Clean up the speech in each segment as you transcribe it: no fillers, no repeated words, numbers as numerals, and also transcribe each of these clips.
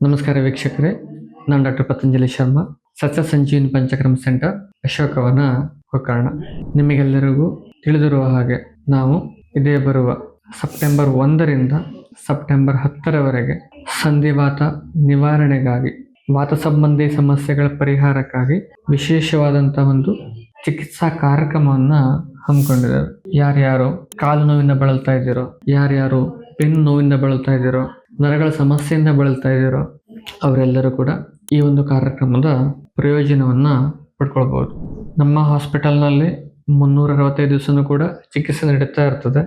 ನಮಸ್ಕಾರ ವೀಕ್ಷಕರೇ, ನಾನು ಡಾಕ್ಟರ್ ಪತಂಜಲಿ ಶರ್ಮಾ, ಸಸ್ಯ ಸಂಜೀವಿನಿ ಪಂಚಕ್ರಮ ಸೆಂಟರ್, ಅಶೋಕವನ, ಗೋಕರ್ಣ. ನಿಮಗೆಲ್ಲರಿಗೂ ತಿಳಿದಿರುವ ಹಾಗೆ ನಾವು ಇದೇ ಬರುವ ಸೆಪ್ಟೆಂಬರ್ 1ರಿಂದ ಸೆಪ್ಟೆಂಬರ್ 10ರವರೆಗೆ ಸಂಧಿವಾತ ನಿವಾರಣೆಗಾಗಿ, ವಾತ ಸಂಬಂಧಿ ಸಮಸ್ಯೆಗಳ ಪರಿಹಾರಕ್ಕಾಗಿ ವಿಶೇಷವಾದಂತಹ ಒಂದು ಚಿಕಿತ್ಸಾ ಕಾರ್ಯಕ್ರಮವನ್ನ ಹಮ್ಮಿಕೊಂಡಿದ್ದೇವೆ. ಯಾರ್ಯಾರು ಕಾಲು ನೋವಿಂದ ಬಳಲ್ತಾ ಇದ್ದೀರೋ, ಯಾರ್ಯಾರು ಬೆನ್ನು ನೋವಿಂದ ಬಳಲ್ತಾ ಇದ್ದೀರೋ, ನರಗಳ ಸಮಸ್ಯೆಯಿಂದ ಬಳಲ್ತಾ ಇದ್ದೀರೋ ಅವರೆಲ್ಲರೂ ಕೂಡ ಈ ಒಂದು ಕಾರ್ಯಕ್ರಮದ ಪ್ರಯೋಜನವನ್ನ ಪಡ್ಕೊಳ್ಬಹುದು. ನಮ್ಮ ಹಾಸ್ಪಿಟಲ್ನಲ್ಲಿ 365 ದಿವಸನೂ ಕೂಡ ಚಿಕಿತ್ಸೆ ನಡೀತಾ ಇರ್ತದೆ.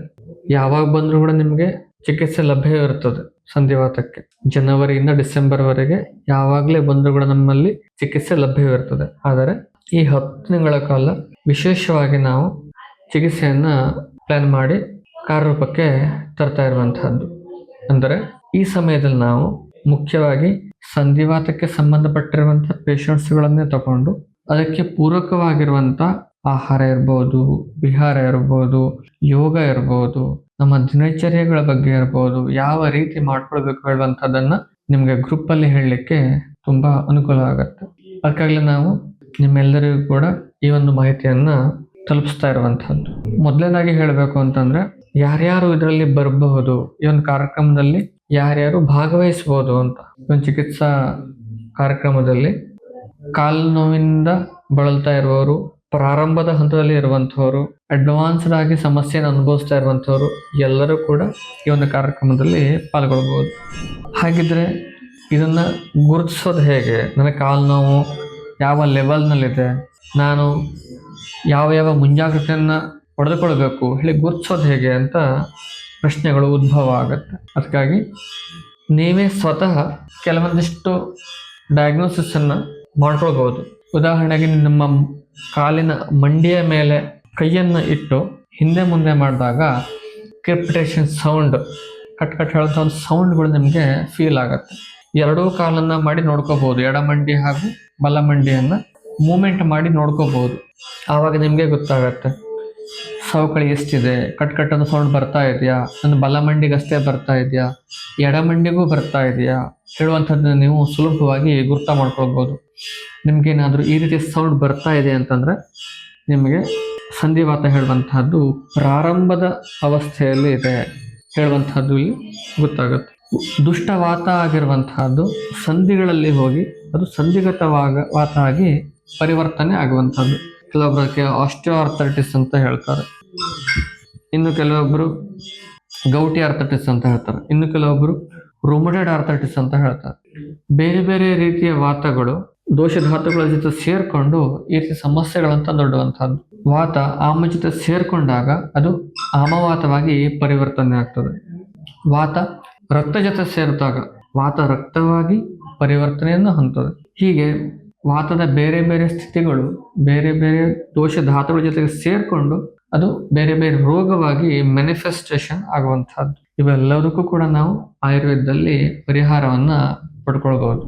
ಯಾವಾಗ ಬಂದರೂ ಕೂಡ ನಿಮಗೆ ಚಿಕಿತ್ಸೆ ಲಭ್ಯ ಇರ್ತದೆ. ಸಂಧಿವಾತಕ್ಕೆ ಜನವರಿಯಿಂದ ಡಿಸೆಂಬರ್ವರೆಗೆ ಯಾವಾಗಲೇ ಬಂದರೂ ಕೂಡ ನಮ್ಮಲ್ಲಿ ಚಿಕಿತ್ಸೆ ಲಭ್ಯವಿರ್ತದೆ. ಆದರೆ ಈ 10 ತಿಂಗಳ ಕಾಲ ವಿಶೇಷವಾಗಿ ನಾವು ಚಿಕಿತ್ಸೆಯನ್ನ ಪ್ಲಾನ್ ಮಾಡಿ ಕಾರ್ಯರೂಪಕ್ಕೆ ತರ್ತಾ ಇರುವಂತಹದ್ದು. ಅಂದರೆ ಈ ಸಮಯದಲ್ಲಿ ನಾವು ಮುಖ್ಯವಾಗಿ ಸಂಧಿವಾತಕ್ಕೆ ಸಂಬಂಧಪಟ್ಟಿರುವಂತಹ ಪೇಷಂಟ್ಸ್ಗಳನ್ನೇ ತಗೊಂಡು ಅದಕ್ಕೆ ಪೂರಕವಾಗಿರುವಂತ ಆಹಾರ ಇರ್ಬೋದು, ವಿಹಾರ ಇರ್ಬೋದು, ಯೋಗ ಇರ್ಬೋದು, ನಮ್ಮ ದಿನಚರ್ಯಗಳ ಬಗ್ಗೆ ಇರ್ಬೋದು, ಯಾವ ರೀತಿ ಮಾಡ್ಕೊಳ್ಬೇಕು ಹೇಳುವಂಥದ್ದನ್ನ ನಿಮ್ಗೆ ಗ್ರೂಪ್ ಅಲ್ಲಿ ಹೇಳಲಿಕ್ಕೆ ತುಂಬಾ ಅನುಕೂಲ ಆಗುತ್ತೆ. ಅದಕ್ಕಾಗಲೇ ನಾವು ನಿಮ್ಮೆಲ್ಲರಿಗೂ ಕೂಡ ಈ ಒಂದು ಮಾಹಿತಿಯನ್ನ ತಲುಪಿಸ್ತಾ ಇರುವಂತಹದ್ದು. ಮೊದಲನೇದಾಗಿ ಹೇಳಬೇಕು ಅಂತಂದ್ರೆ, ಯಾರ್ಯಾರು ಇದರಲ್ಲಿ ಬರಬಹುದು, ಈ ಒಂದು ಕಾರ್ಯಕ್ರಮದಲ್ಲಿ ಯಾರ್ಯಾರು ಭಾಗವಹಿಸಬಹುದು ಅಂತ. ಒಂದು ಚಿಕಿತ್ಸಾ ಕಾರ್ಯಕ್ರಮದಲ್ಲಿ ಕಾಲು ನೋವಿಂದ ಬಳಲ್ತಾ ಇರುವವರು, ಪ್ರಾರಂಭದ ಹಂತದಲ್ಲಿ ಇರುವಂತಹವರು, ಅಡ್ವಾನ್ಸ್ಡ್ ಆಗಿ ಸಮಸ್ಯೆಯನ್ನು ಅನುಭವಿಸ್ತಾ ಇರುವಂತಹವರು ಎಲ್ಲರೂ ಕೂಡ ಈ ಒಂದು ಕಾರ್ಯಕ್ರಮದಲ್ಲಿ ಪಾಲ್ಗೊಳ್ಬಹುದು. ಹಾಗಿದ್ರೆ ಇದನ್ನ ಗುರುತಿಸೋದು ಹೇಗೆ? ನನ್ನ ಕಾಲು ನೋವು ಯಾವ ಲೆವೆಲ್ನಲ್ಲಿದೆ, ನಾನು ಯಾವ ಮುಂಜಾಗ್ರತೆಯನ್ನ ಪಡೆದುಕೊಳ್ಬೇಕು ಹೇಳಿ ಗುರುತಿಸೋದು ಹೇಗೆ ಅಂತ ಪ್ರಶ್ನೆಗಳು ಉದ್ಭವ ಆಗುತ್ತೆ. ಅದಕ್ಕಾಗಿ ನೀವೇ ಸ್ವತಃ ಕೆಲವೊಂದಿಷ್ಟು ಡಯಾಗ್ನೋಸಿಸ್ ಅನ್ನ ಮಾಡ್ಕೊಳ್ಬಹುದು. ಉದಾಹರಣೆಗೆ ನಿಮ್ಮ ಕಾಲಿನ ಮಂಡಿಯ ಮೇಲೆ ಕೈಯನ್ನು ಇಟ್ಟು ಹಿಂದೆ ಮುಂದೆ ಮಾಡಿದಾಗ ಕ್ರಿಪಿಟೇಷನ್ ಸೌಂಡ್, ಕಟ್ ಹೇಳೋಂಥ ಒಂದು ಸೌಂಡ್ಗಳು ನಿಮಗೆ ಫೀಲ್ ಆಗುತ್ತೆ. ಎರಡೂ ಕಾಲನ್ನ ಮಾಡಿ ನೋಡ್ಕೋಬಹುದು. ಎಡಮಂಡಿ ಹಾಗೂ ಬಲಮಂಡಿಯನ್ನ ಮೂಮೆಂಟ್ ಮಾಡಿ ನೋಡ್ಕೋಬಹುದು. ಆವಾಗ ನಿಮಗೆ ಗೊತ್ತಾಗತ್ತೆ ಸವಕಳಿ ಎಷ್ಟಿದೆ, ಕಟ್ ಅನ್ನೋ ಸೌಂಡ್ ಬರ್ತಾ ಇದೆಯಾ, ನನ್ನ ಬಲಮಂಡಿಗೆ ಅಷ್ಟೇ ಬರ್ತಾ ಇದೆಯಾ, ಎಡಮಂಡಿಗೂ ಬರ್ತಾ ಇದೆಯಾ ಹೇಳುವಂಥದ್ದನ್ನ ನೀವು ಸುಲಭವಾಗಿ ಗುರ್ತ ಮಾಡ್ಕೊಳ್ಬೋದು. ನಿಮ್ಗೇನಾದರೂ ಈ ರೀತಿ ಸೌಂಡ್ ಬರ್ತಾ ಇದೆ ಅಂತಂದ್ರೆ ನಿಮಗೆ ಸಂಧಿವಾತ ಹೇಳುವಂತಹದ್ದು ಪ್ರಾರಂಭದ ಅವಸ್ಥೆಯಲ್ಲಿ ಇದೆ ಹೇಳುವಂತಹದ್ದು ಇಲ್ಲಿ ಗೊತ್ತಾಗುತ್ತೆ. ದುಷ್ಟವಾತ ಆಗಿರುವಂತಹದ್ದು ಸಂಧಿಗಳಲ್ಲಿ ಹೋಗಿ ಅದು ಸಂಧಿಗತ ವಾತ ಆಗಿ ಪರಿವರ್ತನೆ ಆಗುವಂಥದ್ದು. ಕೆಲವೊಬ್ಬರಿಗೆ ಆಸ್ಟಿಯೋಆರ್ಥರೈಟಿಸ್ ಅಂತ ಹೇಳ್ತಾರೆ, ಇನ್ನು ಕೆಲವೊಬ್ಬರು ಗೌಟಿ ಆರ್ಥರೈಟಿಸ್ ಅಂತ ಹೇಳ್ತಾರೆ, ಇನ್ನು ಕೆಲವೊಬ್ಬರು ರುಮಟೈಡ್ ಆರ್ಥರೈಟಿಸ್ ಅಂತ ಹೇಳ್ತಾರೆ. ಬೇರೆ ಬೇರೆ ರೀತಿಯ ವಾತಗಳು ದೋಷಧಾತುಗಳ ಜೊತೆ ಸೇರ್ಕೊಂಡು ಈ ರೀತಿ ಸಮಸ್ಯೆಗಳಂತ ದೊಡ್ಡುವಂತಹದ್ದು. ವಾತ ಆಮ ಜೊತೆ ಸೇರ್ಕೊಂಡಾಗ ಅದು ಆಮವಾತವಾಗಿ ಪರಿವರ್ತನೆ ಆಗ್ತದೆ. ವಾತ ರಕ್ತ ಜೊತೆ ಸೇರಿದಾಗ ವಾತ ರಕ್ತವಾಗಿ ಪರಿವರ್ತನೆಯನ್ನು ಹೊಂದುತ್ತದೆ. ಹೀಗೆ ವಾತದ ಬೇರೆ ಬೇರೆ ಸ್ಥಿತಿಗಳು ಬೇರೆ ಬೇರೆ ದೋಷ ಧಾತುಗಳ ಜೊತೆಗೆ ಸೇರ್ಕೊಂಡು ಅದು ಬೇರೆ ಬೇರೆ ರೋಗವಾಗಿ ಮ್ಯಾನಿಫೆಸ್ಟೇಷನ್ ಆಗುವಂತಹದ್ದು. ಇವೆಲ್ಲದಕ್ಕೂ ಕೂಡ ನಾವು ಆಯುರ್ವೇದದಲ್ಲಿ ಪರಿಹಾರವನ್ನ ಪಡ್ಕೊಳ್ಬಹುದು.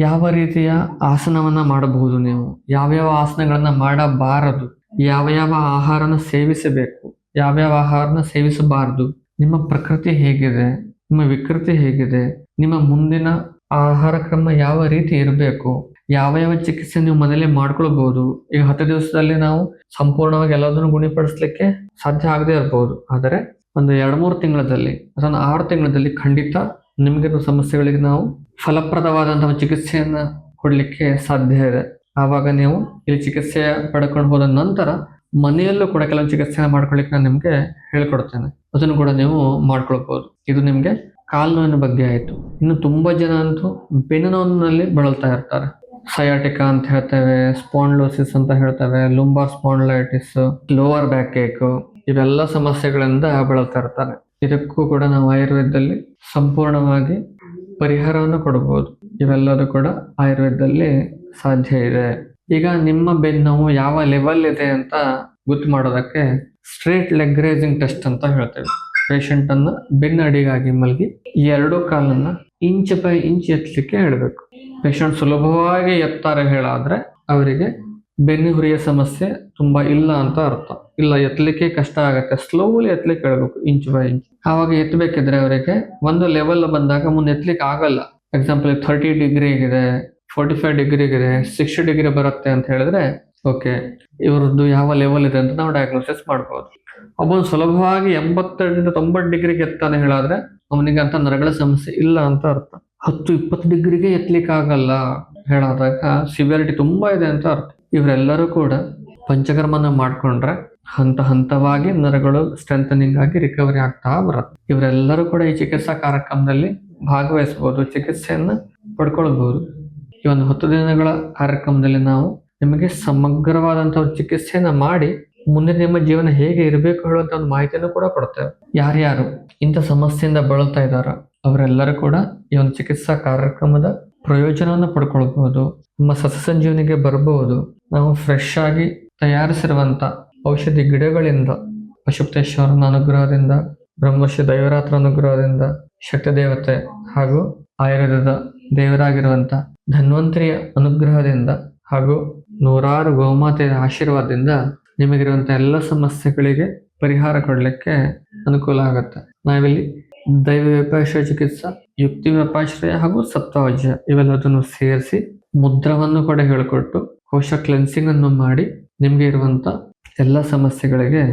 ಯಾವ ರೀತಿಯ ಆಸನವನ್ನ ಮಾಡಬಹುದು, ನೀವು ಯಾವ್ಯಾವ ಆಸನಗಳನ್ನ ಮಾಡಬಾರದು, ಯಾವ ಆಹಾರನ ಸೇವಿಸಬೇಕು, ಯಾವ್ಯಾವ ಆಹಾರನ ಸೇವಿಸಬಾರದು, ನಿಮ್ಮ ಪ್ರಕೃತಿ ಹೇಗಿದೆ, ನಿಮ್ಮ ವಿಕೃತಿ ಹೇಗಿದೆ, ನಿಮ್ಮ ಮುಂದಿನ ಆಹಾರ ಕ್ರಮ ಯಾವ ರೀತಿ ಇರಬೇಕು, ಯಾವ ಚಿಕಿತ್ಸೆ ನೀವು ಮನೇಲಿ ಮಾಡ್ಕೊಳ್ಬಹುದು. ಈಗ 10 ದಿವಸದಲ್ಲಿ ನಾವು ಸಂಪೂರ್ಣವಾಗಿ ಎಲ್ಲದನ್ನು ಗುಣಪಡಿಸ್ಲಿಕ್ಕೆ ಸಾಧ್ಯ ಆಗದೆ ಇರಬಹುದು. ಆದರೆ ಒಂದು 2-3 ತಿಂಗಳಲ್ಲಿ ಅಥವಾ 6 ತಿಂಗಳಲ್ಲಿ ಖಂಡಿತ ನಿಮಗಿರೋ ಸಮಸ್ಯೆಗಳಿಗೆ ನಾವು ಫಲಪ್ರದವಾದಂತಹ ಚಿಕಿತ್ಸೆಯನ್ನ ಕೊಡ್ಲಿಕ್ಕೆ ಸಾಧ್ಯ ಇದೆ. ಆವಾಗ ನೀವು ಇಲ್ಲಿ ಚಿಕಿತ್ಸೆ ಪಡ್ಕೊಂಡು ಹೋದ ನಂತರ ಮನೆಯಲ್ಲೂ ಕೂಡ ಕೆಲವೊಂದು ಚಿಕಿತ್ಸೆ ಮಾಡ್ಕೊಳ್ಳಿಕ್ಕೆ ನಾನು ನಿಮ್ಗೆ ಹೇಳ್ಕೊಡ್ತೇನೆ. ಅದನ್ನು ಕೂಡ ನೀವು ಮಾಡ್ಕೊಳ್ಬಹುದು. ಇದು ನಿಮ್ಗೆ ಕಾಲು ನೋವಿನ ಬಗ್ಗೆ ಆಯ್ತು. ಇನ್ನು ತುಂಬಾ ಜನ ಅಂತೂ ಬೆನ್ನು ನೋವಿನಲ್ಲಿ ಬಳಲ್ತಾ ಇರ್ತಾರೆ. ಸಯಾಟಿಕಾ ಅಂತ ಹೇಳ್ತೇವೆ, ಸ್ಪಾಂಡ್ಲೋಸಿಸ್ ಅಂತ ಹೇಳ್ತೇವೆ, ಲುಂಬಾರ್ ಸ್ಪಾಂಡ್ಲೈಟಿಸ್, ಲೋವರ್ ಬ್ಯಾಕ್ ಏಕ್, ಇವೆಲ್ಲ ಸಮಸ್ಯೆಗಳಿಂದ ಬಳಲ್ತಾ ಇರ್ತಾರೆ. ಇದಕ್ಕೂ ಕೂಡ ನಾವು ಆಯುರ್ವೇದದಲ್ಲಿ ಸಂಪೂರ್ಣವಾಗಿ ಪರಿಹಾರವನ್ನು ಕೊಡಬಹುದು. ಇವೆಲ್ಲದೂ ಕೂಡ ಆಯುರ್ವೇದದಲ್ಲಿ ಸಾಧ್ಯ ಇದೆ. ಈಗ ನಿಮ್ಮ ಬೆನ್ನು ನೋವು ಯಾವ ಲೆವೆಲ್ ಇದೆ ಅಂತ ಗೊತ್ತು ಮಾಡೋದಕ್ಕೆ ಸ್ಟ್ರೇಟ್ ಲೆಗ್ ರೇಸಿಂಗ್ ಟೆಸ್ಟ್ ಅಂತ ಹೇಳ್ತೇವೆ. ಪೇಷಂಟ್ ಅನ್ನ ಬೆನ್ನು ಅಡಿಗಾಗಿ ಮಲಗಿ 2 ಕಾಲನ್ನ ಇಂಚ್ ಬೈ ಇಂಚ್ ಎತ್ತಲಿಕ್ಕೆ ಹೇಳಬೇಕು. ಪೇಷಂಟ್ ಸುಲಭವಾಗಿ ಎತ್ತಾರೆ ಹೇಳಾದ್ರೆ ಅವರಿಗೆ ಬೆನ್ನು ಹುರಿಯ ಸಮಸ್ಯೆ ತುಂಬಾ ಇಲ್ಲ ಅಂತ ಅರ್ಥ. ಇಲ್ಲ, ಎತ್ತಲಿಕ್ಕೆ ಕಷ್ಟ ಆಗತ್ತೆ, ಸ್ಲೋಲಿ ಎತ್ತಲಿಕ್ಕೆ ಹೇಳ್ಬೇಕು ಇಂಚ್ ಬೈ ಇಂಚ್. ಆವಾಗ ಎತ್ತಬೇಕಿದ್ರೆ ಅವರಿಗೆ ಒಂದು ಲೆವೆಲ್ ಬಂದಾಗ ಮುಂದೆ ಎತ್ತಲಿಕ್ಕೆ ಆಗಲ್ಲ. ಎಕ್ಸಾಂಪಲ್ 30 ಡಿಗ್ರಿಗಿದೆ, 45 ಡಿಗ್ರಿಗಿದೆ, 60 ಡಿಗ್ರಿ ಬರುತ್ತೆ ಅಂತ ಹೇಳಿದ್ರೆ ಓಕೆ, ಇವ್ರದ್ದು ಯಾವ ಲೆವೆಲ್ ಇದೆ ಅಂತ ನಾವು ಡಯಾಗ್ನೋಸಿಸ್ ಮಾಡ್ಬೋದು. ಒಬ್ಬನು ಸುಲಭವಾಗಿ 80 90 ಡಿಗ್ರಿಗೆ ಎತ್ತಾನೆ ಹೇಳಾದ್ರೆ ಅವನಿಗೆ ಅಂತ ನರಗಳ ಸಮಸ್ಯೆ ಇಲ್ಲ ಅಂತ ಅರ್ಥ. 10-20 ಡಿಗ್ರಿಗೆ ಎತ್ತಲಿಕ್ಕೆ ಆಗಲ್ಲ ಹೇಳಾದಾಗ ಸಿವಿಯರಿಟಿ ತುಂಬಾ ಇದೆ ಅಂತ ಅರ್ಥ. ಇವರೆಲ್ಲರೂ ಕೂಡ ಪಂಚಕರ್ಮನ ಮಾಡ್ಕೊಂಡ್ರೆ ಹಂತ ಹಂತವಾಗಿ ನರಗಳು ಸ್ಟ್ರೆಂಥನಿಂಗ್ ಆಗಿ ರಿಕವರಿ ಆಗ್ತಾ ಬರುತ್ತೆ. ಇವರೆಲ್ಲರೂ ಕೂಡ ಈ ಚಿಕಿತ್ಸಾ ಕಾರ್ಯಕ್ರಮದಲ್ಲಿ ಭಾಗವಹಿಸಬಹುದು, ಚಿಕಿತ್ಸೆಯನ್ನ ಪಡ್ಕೊಳ್ಬಹುದು. ಈ ಒಂದು 10 ದಿನಗಳ ಕಾರ್ಯಕ್ರಮದಲ್ಲಿ ನಾವು ನಿಮಗೆ ಸಮಗ್ರವಾದಂತಹ ಚಿಕಿತ್ಸೆಯನ್ನ ಮಾಡಿ ಮುಂದೆ ನಿಮ್ಮ ಜೀವನ ಹೇಗೆ ಇರಬೇಕು ಹೇಳುವಂತ ಒಂದು ಮಾಹಿತಿಯನ್ನು ಕೂಡ ಕೊಡ್ತೇವೆ. ಯಾರ್ಯಾರು ಇಂಥ ಸಮಸ್ಯೆಯಿಂದ ಬಳಲ್ತಾ ಇದ್ದಾರೋ ಅವರೆಲ್ಲರೂ ಕೂಡ ಈ ಒಂದು ಚಿಕಿತ್ಸಾ ಕಾರ್ಯಕ್ರಮದ ಪ್ರಯೋಜನವನ್ನು ಪಡ್ಕೊಳ್ಬಹುದು. ನಮ್ಮ ಸಸ್ಯ ಸಂಜೀವನಿಗೆ ಬರಬಹುದು. ನಾವು ಫ್ರೆಶ್ ಆಗಿ ತಯಾರಿಸಿರುವಂತ ಔಷಧಿ ಗಿಡಗಳಿಂದ, ಪಶುಪತೇಶ್ವರನ ಅನುಗ್ರಹದಿಂದ, ಬ್ರಹ್ಮರ್ಷಿ ದೈವರಾತ್ರ ಅನುಗ್ರಹದಿಂದ, ಶಕ್ತಿ ದೇವತೆ ಹಾಗೂ ಆಯುರ್ವೇದದ ದೇವರಾಗಿರುವಂತ ಧನ್ವಂತರಿಯ ಅನುಗ್ರಹದಿಂದ ಹಾಗೂ ನೂರಾರು ಗೋಮಾತೆಯ ಆಶೀರ್ವಾದದಿಂದ ನಿಮಗಿರುವಂತ ಎಲ್ಲ ಸಮಸ್ಯೆಗಳಿಗೆ ಪರಿಹಾರ ಕೊಡ್ಲಿಕ್ಕೆ ಅನುಕೂಲ ಆಗುತ್ತೆ. ನಾವಿಲ್ಲಿ ದೈವ ವ್ಯಪಾಶ್ರಯ ಚಿಕಿತ್ಸಾ, ಯುಕ್ತಿ ವ್ಯಪಾಶ್ರಯ ಹಾಗೂ ಸತ್ವವಜ್ಯ ಇವೆಲ್ಲದನ್ನು ಸೇರಿಸಿ ಮುದ್ರವನ್ನು ಕೂಡ ಹೇಳಿಕೊಟ್ಟು ಕೋಶ ಕ್ಲೆನ್ಸಿಂಗ್ ಅನ್ನು ಮಾಡಿ ನಿಮ್ಗೆ ಇರುವಂತ ಎಲ್ಲ ಸಮಸ್ಯೆಗಳಿಗೆ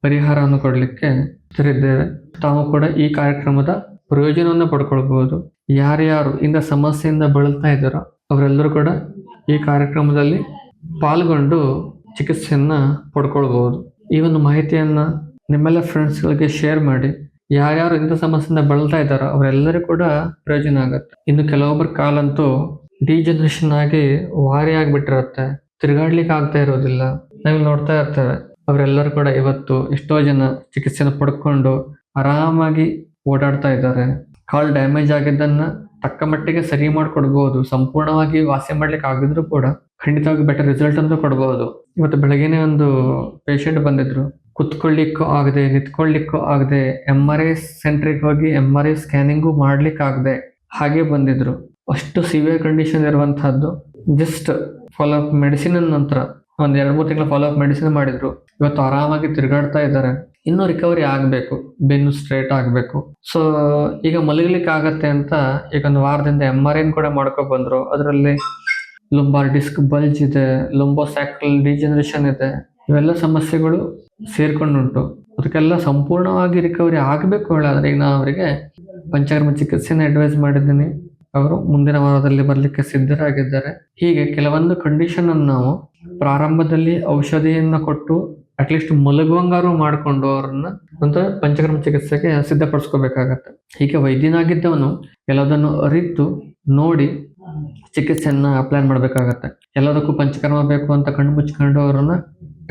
ಪರಿಹಾರವನ್ನು ಕೊಡ್ಲಿಕ್ಕೆ ತೆರೆದಿದ್ದೇವೆ. ತಾವು ಕೂಡ ಈ ಕಾರ್ಯಕ್ರಮದ ಪ್ರಯೋಜನವನ್ನು ಪಡ್ಕೊಳ್ಬಹುದು. ಯಾರ್ಯಾರು ಇಂಥ ಸಮಸ್ಯೆಯಿಂದ ಬಳಲ್ತಾ ಇದ್ದಾರೋ ಅವರೆಲ್ಲರೂ ಕೂಡ ಈ ಕಾರ್ಯಕ್ರಮದಲ್ಲಿ ಪಾಲ್ಗೊಂಡು ಚಿಕಿತ್ಸೆಯನ್ನ ಪಡ್ಕೊಳ್ಬಹುದು. ಈ ಒಂದು ಮಾಹಿತಿಯನ್ನ ನಿಮ್ಮೆಲ್ಲ ಫ್ರೆಂಡ್ಸ್ಗಳಿಗೆ ಶೇರ್ ಮಾಡಿ. ಯಾರ್ಯಾರು ಇಂಥ ಸಮಸ್ಯೆಯಿಂದ ಬಳಲ್ತಾ ಇದ್ದಾರೋ ಅವರೆಲ್ಲರೂ ಕೂಡ ಪ್ರಯೋಜನ ಆಗುತ್ತೆ. ಇನ್ನು ಕೆಲವೊಬ್ಬರ ಕಾಲಂತೂ ಡಿಜನರೇಷನ್ ಆಗಿ ವಾರಿ ಆಗಿಬಿಟ್ಟಿರುತ್ತೆ, ತಿರುಗಾಡ್ಲಿಕ್ಕೆ ಆಗ್ತಾ ಇರೋದಿಲ್ಲ. ನಾವಿಲ್ಲಿ ನೋಡ್ತಾ ಇರ್ತೇವೆ. ಅವರೆಲ್ಲರೂ ಕೂಡ ಇವತ್ತು ಎಷ್ಟೋ ಜನ ಚಿಕಿತ್ಸೆನ ಪಡ್ಕೊಂಡು ಆರಾಮಾಗಿ ಓಡಾಡ್ತಾ ಇದ್ದಾರೆ. ಕಾಲ್ ಡ್ಯಾಮೇಜ್ ಆಗಿದ್ದನ್ನ ತಕ್ಕ ಮಟ್ಟಿಗೆ ಸರಿ ಮಾಡಿಕೊಡ್ಬಹುದು. ಸಂಪೂರ್ಣವಾಗಿ ವಾಸಿ ಮಾಡ್ಲಿಕ್ಕೆ ಆಗಿದ್ರು ಕೂಡ ಖಂಡಿತವಾಗಿ ಬೆಟರ್ ರಿಸಲ್ಟ್ ಅಂತ ಕೊಡ್ಬಹುದು. ಇವತ್ತು ಬೆಳಗ್ಗೆನೆ ಒಂದು ಪೇಷಂಟ್ ಬಂದಿದ್ರು, ಕುತ್ಕೊಳ್ಳಿಕ್ಕೂ ಆಗದೆ, ನಿಂತ್ಕೊಳ್ಳಿಕ್ಕೂ ಆಗದೆ, MRI ಸೆಂಟ್ರಿಗೆ ಹೋಗಿ MRI ಸ್ಕ್ಯಾನಿಂಗು ಮಾಡ್ಲಿಕ್ಕೆ ಆಗದೆ ಹಾಗೆ ಬಂದಿದ್ರು. ಅಷ್ಟು ಸಿವಿಯರ್ ಕಂಡೀಷನ್ ಇರುವಂತಹದ್ದು. ಜಸ್ಟ್ ಫಾಲೋ ಅಪ್ ಮೆಡಿಸಿನ್ ನಂತರ ಒಂದ್ 2-3 ತಿಂಗಳ ಫಾಲೋ ಅಪ್ ಮೆಡಿಸಿನ್ ಮಾಡಿದ್ರು. ಇವತ್ತು ಆರಾಮಾಗಿ ತಿರುಗಾಡ್ತಾ ಇದ್ದಾರೆ. ಇನ್ನೂ ರಿಕವರಿ ಆಗಬೇಕು, ಬೆನ್ನು ಸ್ಟ್ರೇಟ್ ಆಗಬೇಕು. ಸೊ ಈಗ ಮಲಗಲಿಕ್ಕೆ ಆಗತ್ತೆ ಅಂತ ಈಗ ಒಂದು ವಾರದಿಂದ MRI ಕೂಡ ಮಾಡ್ಕೊ ಬಂದ್ರು. ಅದರಲ್ಲಿ ಲುಂಬಾರ್ ಡಿಸ್ಕ್ ಬಲ್ಜ್ ಇದೆ, ಲುಂಬೋಸ್ಯಾಕ್ರಲ್ ಡಿಜನರೇಷನ್ ಇದೆ. ಇವೆಲ್ಲ ಸಮಸ್ಯೆಗಳು ಸೇರ್ಕೊಂಡುಂಟು. ಅದಕ್ಕೆಲ್ಲ ಸಂಪೂರ್ಣವಾಗಿ ರಿಕವರಿ ಆಗಬೇಕು ಹೇಳಾದ್ರೆ ಈಗ ನಾನು ಅವರಿಗೆ ಪಂಚಕರ್ಮ ಚಿಕಿತ್ಸೆನ ಅಡ್ವೈಸ್ ಮಾಡಿದ್ದೀನಿ. ಅವರು ಮುಂದಿನ ವಾರದಲ್ಲಿ ಬರಲಿಕ್ಕೆ ಸಿದ್ಧರಾಗಿದ್ದಾರೆ. ಹೀಗೆ ಕೆಲವೊಂದು ಕಂಡೀಷನ್ ಅನ್ನು ನಾವು ಪ್ರಾರಂಭದಲ್ಲಿ ಔಷಧಿಯನ್ನ ಕೊಟ್ಟು ಅಟ್ಲೀಸ್ಟ್ ಮಲಗುವಂಗಾರು ಮಾಡಿಕೊಂಡು ಅವರನ್ನ ನಂತರ ಪಂಚಕರ್ಮ ಚಿಕಿತ್ಸೆಗೆ ಸಿದ್ಧಪಡಿಸ್ಕೋಬೇಕಾಗತ್ತೆ. ಹೀಗೆ ವೈದ್ಯನಾಗಿದ್ದವನು ಎಲ್ಲದನ್ನು ಅರಿತು ನೋಡಿ ಚಿಕಿತ್ಸೆಯನ್ನ ಅಪ್ಲೈ ಮಾಡ್ಬೇಕಾಗತ್ತೆ. ಎಲ್ಲದಕ್ಕೂ ಪಂಚಕರ್ಮ ಬೇಕು ಅಂತ ಕಣ್ಣು ಮುಚ್ಕೊಂಡು ಅವರನ್ನ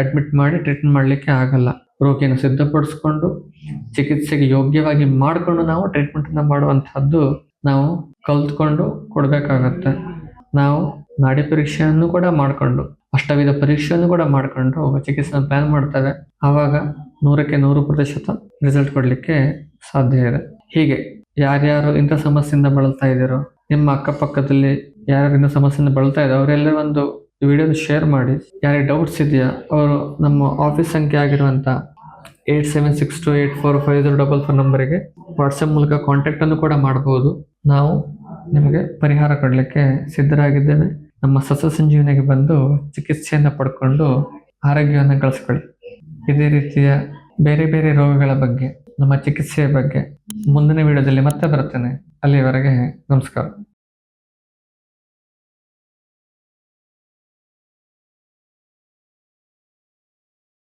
ಅಡ್ಮಿಟ್ ಮಾಡಿ ಟ್ರೀಟ್ಮೆಂಟ್ ಮಾಡ್ಲಿಕ್ಕೆ ಆಗಲ್ಲ. ರೋಗಿಯನ್ನು ಸಿದ್ಧಪಡಿಸ್ಕೊಂಡು ಚಿಕಿತ್ಸೆಗೆ ಯೋಗ್ಯವಾಗಿ ಮಾಡಿಕೊಂಡು ನಾವು ಟ್ರೀಟ್ಮೆಂಟ್ ಅನ್ನ ಮಾಡುವಂತಹದ್ದು ನಾವು ಕಲ್ತ್ಕೊಂಡು ಕೊಡ್ಬೇಕಾಗತ್ತೆ. ನಾವು ನಾಡಿ ಪರೀಕ್ಷೆಯನ್ನು ಕೂಡ ಮಾಡಿಕೊಂಡು, ಅಷ್ಟವಿಧ ಪರೀಕ್ಷೆಯನ್ನು ಕೂಡ ಮಾಡಿಕೊಂಡು ಚಿಕಿತ್ಸೆ ಪ್ಲಾನ್ ಮಾಡ್ತೇವೆ. ಆವಾಗ 100ಕ್ಕೆ 100% ರಿಸಲ್ಟ್ ಕೊಡ್ಲಿಕ್ಕೆ ಸಾಧ್ಯ ಇದೆ. ಹೀಗೆ ಯಾರ್ಯಾರು ಇಂಥ ಸಮಸ್ಯೆಯಿಂದ ಬಳಲ್ತಾ ಇದ್ದೀರೋ, ನಿಮ್ಮ ಅಕ್ಕಪಕ್ಕದಲ್ಲಿ ಯಾರ್ಯಾರು ಇಂಥ ಸಮಸ್ಯೆಯಿಂದ ಬಳಲ್ತಾ ಇದ್ದಾರೆ ಅವರೆಲ್ಲ ಒಂದು ವಿಡಿಯೋನ ಶೇರ್ ಮಾಡಿ. ಯಾರಿಗೆ ಡೌಟ್ಸ್ ಇದೆಯಾ ಅವರು ನಮ್ಮ ಆಫೀಸ್ ಸಂಖ್ಯೆ ಆಗಿರುವಂಥ 8762845044 ನಂಬರಿಗೆ ವಾಟ್ಸಪ್ ಮೂಲಕ ಕಾಂಟ್ಯಾಕ್ಟ್ ಅನ್ನು ಕೂಡ ಮಾಡಬಹುದು. ನಾವು ನಿಮಗೆ ಪರಿಹಾರ ಕೊಡಲಿಕ್ಕೆ ಸಿದ್ಧರಾಗಿದ್ದೇವೆ. ನಮ್ಮ ಸಸ್ಯ ಸಂಜೀವನಿಗೆ ಬಂದು ಚಿಕಿತ್ಸೆಯನ್ನು ಪಡ್ಕೊಂಡು ಆರೋಗ್ಯವನ್ನು ಗಳಿಸ್ಕೊಳ್ಳಿ. ಇದೇ ರೀತಿಯ ಬೇರೆ ಬೇರೆ ರೋಗಗಳ ಬಗ್ಗೆ, ನಮ್ಮ ಚಿಕಿತ್ಸೆಯ ಬಗ್ಗೆ ಮುಂದಿನ ವಿಡಿಯೋದಲ್ಲಿ ಮತ್ತೆ ಬರ್ತೇನೆ. ಅಲ್ಲಿವರೆಗೆ ನಮಸ್ಕಾರ.